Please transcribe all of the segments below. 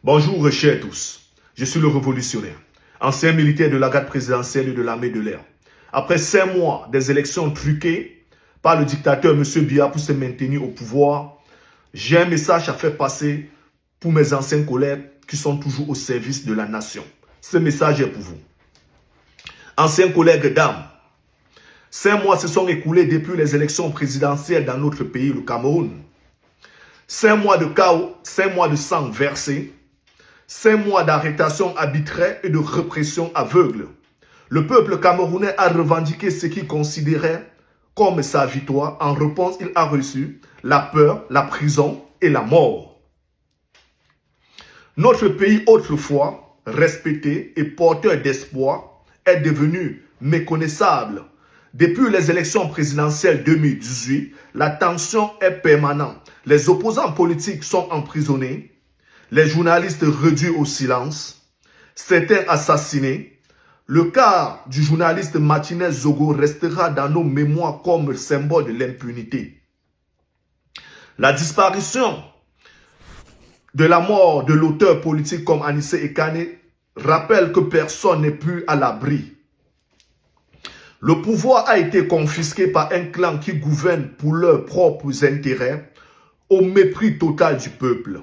Bonjour chers tous, je suis le révolutionnaire, ancien militaire de la garde présidentielle et de l'armée de l'air. Après 5 mois des élections truquées par le dictateur M. Biya pour se maintenir au pouvoir, j'ai un message à faire passer pour mes anciens collègues qui sont toujours au service de la nation. Ce message est pour vous. Anciens collègues d'armes, 5 mois se sont écoulés depuis les élections présidentielles dans notre pays, le Cameroun. 5 mois de chaos, 5 mois de sang versé, 5 mois d'arrestation arbitraire et de répression aveugle. Le peuple camerounais a revendiqué ce qu'il considérait comme sa victoire. En réponse, il a reçu la peur, la prison et la mort. Notre pays, autrefois respecté et porteur d'espoir, est devenu méconnaissable. Depuis les élections présidentielles 2018, la tension est permanente. Les opposants politiques sont emprisonnés, les journalistes réduits au silence, certains assassinés. Le cas du journaliste Martinez Zogo restera dans nos mémoires comme symbole de l'impunité. La disparition de la mort de l'auteur politique comme Anissé Ekane rappelle que personne n'est plus à l'abri. Le pouvoir a été confisqué par un clan qui gouverne pour leurs propres intérêts au mépris total du peuple.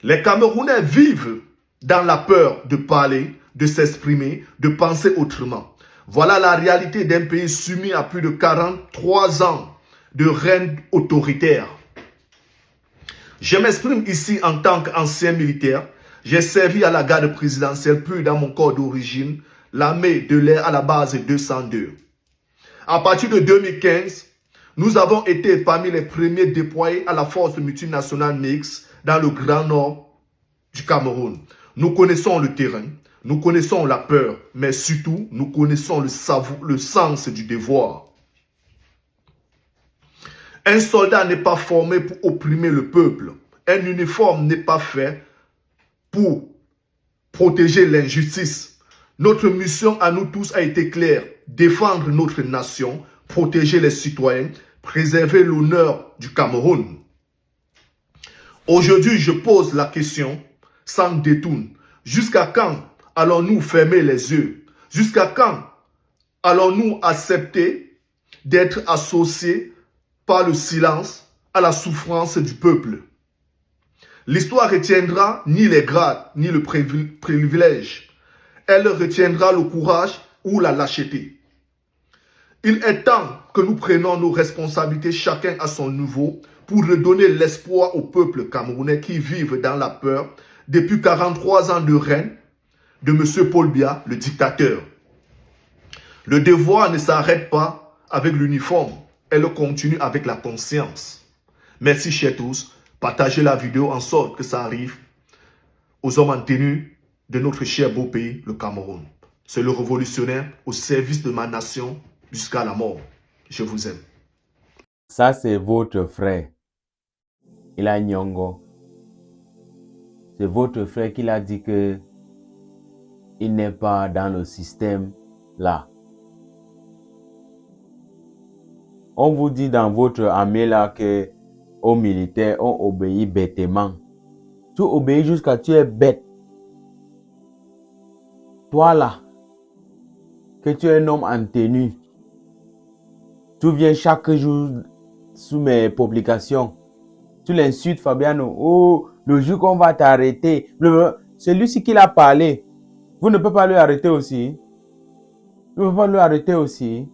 Les Camerounais vivent dans la peur de parler, de s'exprimer, de penser autrement. Voilà la réalité d'un pays soumis à plus de 43 ans de règne autoritaire. Je m'exprime ici en tant qu'ancien militaire. J'ai servi à la garde présidentielle, puis dans mon corps d'origine, l'armée de l'air à la base 202. À partir de 2015, nous avons été parmi les premiers déployés à la force multinationale mixte dans le Grand Nord du Cameroun. Nous connaissons le terrain, nous connaissons la peur, mais surtout, nous connaissons le sens du devoir. Un soldat n'est pas formé pour opprimer le peuple. Un uniforme n'est pas fait pour protéger l'injustice. Notre mission à nous tous a été claire: défendre notre nation, protéger les citoyens, préserver l'honneur du Cameroun. Aujourd'hui, je pose la question sans détour. Jusqu'à quand allons-nous fermer les yeux? Jusqu'à quand allons-nous accepter d'être associés par le silence à la souffrance du peuple? L'histoire retiendra ni les grades, ni le privilège. Elle retiendra le courage ou la lâcheté. Il est temps que nous prenions nos responsabilités chacun à son niveau pour redonner l'espoir au peuple camerounais qui vivent dans la peur depuis 43 ans de règne de M. Paul Biya, le dictateur. Le devoir ne s'arrête pas avec l'uniforme, elle continue avec la conscience. Merci chers tous, partagez la vidéo en sorte que ça arrive aux hommes en tenue de notre cher beau pays, le Cameroun. C'est le révolutionnaire au service de ma nation jusqu'à la mort. Je vous aime. Ça, c'est votre frère. Il a Nyongo. C'est votre frère qui l'a dit que il n'est pas dans le système là. On vous dit dans votre armée là que aux militaires, on obéit bêtement. Tu obéis jusqu'à tu es bête. Toi là, que tu es un homme en tenue, tu viens chaque jour sous mes publications. Tu l'insultes Fabiano. Oh, le jour qu'on va t'arrêter. C'est lui-ci qui l'a parlé. Vous ne pouvez pas lui arrêter aussi. Vous ne pouvez pas lui arrêter aussi.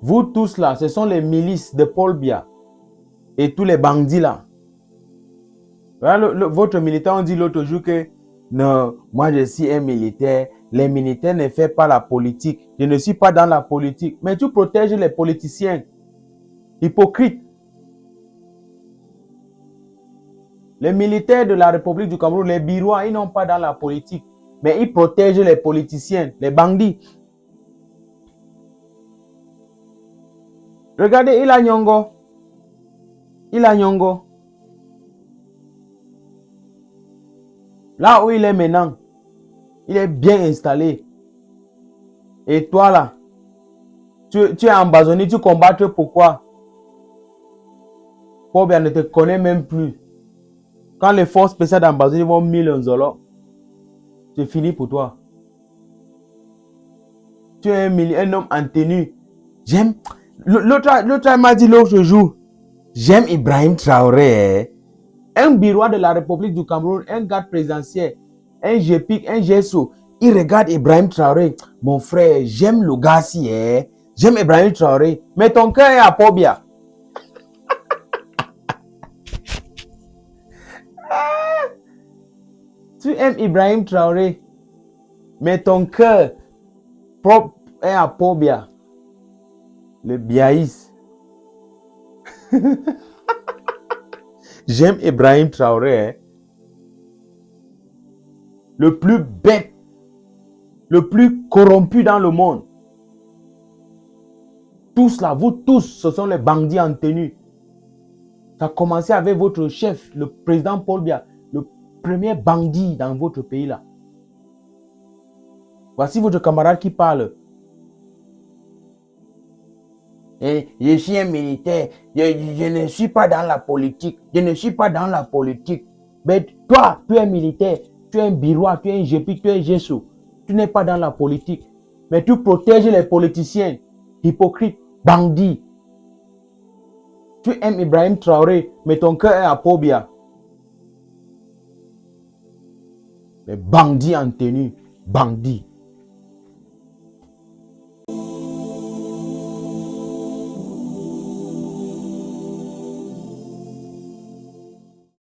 Vous tous là, ce sont les milices de Paul Biya et tous les bandits là. Voilà, votre militaire, on dit l'autre jour que non, moi je suis un militaire. Les militaires ne font pas la politique. Je ne suis pas dans la politique. Mais tu protèges les politiciens. Hypocrite. Les militaires de la République du Cameroun, les Birois, ils n'ont pas dans la politique. Mais ils protègent les politiciens, les bandits. Regardez, il a Nyongo. Il a Nyongo. Là où il est maintenant, il est bien installé. Et toi là, tu es embassonné, tu combattes pourquoi? Pobia ne te connaît même plus. Quand les forces spéciales d'Ambazonie vont 1000 en Zolo, c'est fini pour toi. Tu es un homme en tenue. J'aime. L'autre m'a dit l'autre jour, j'aime Ibrahim Traoré. Un bureau de la République du Cameroun, un garde présidentiel, un GPIC, un GSO. Il regarde Ibrahim Traoré. Mon frère, j'aime le gars si. J'aime Ibrahim Traoré. Mais ton cœur est à Pobia. Tu aimes Ibrahim Traoré. Mais ton cœur est à Pobia. Le biaïs. J'aime Ibrahim Traoré. Le plus bête, le plus corrompu dans le monde. Tous là, vous tous, ce sont les bandits en tenue. Ça a commencé avec votre chef, le président Paul Biya, le premier bandit dans votre pays là. Voici votre camarade qui parle. Et je suis un militaire, je ne suis pas dans la politique, je ne suis pas dans la politique. Mais toi, tu es militaire, tu es un birois, tu es un GP, tu es un GSO. Tu n'es pas dans la politique. Mais tu protèges les politiciens, hypocrites, bandits. Tu aimes Ibrahim Traoré, mais ton cœur est à Pobia. Les bandits en tenue, bandits.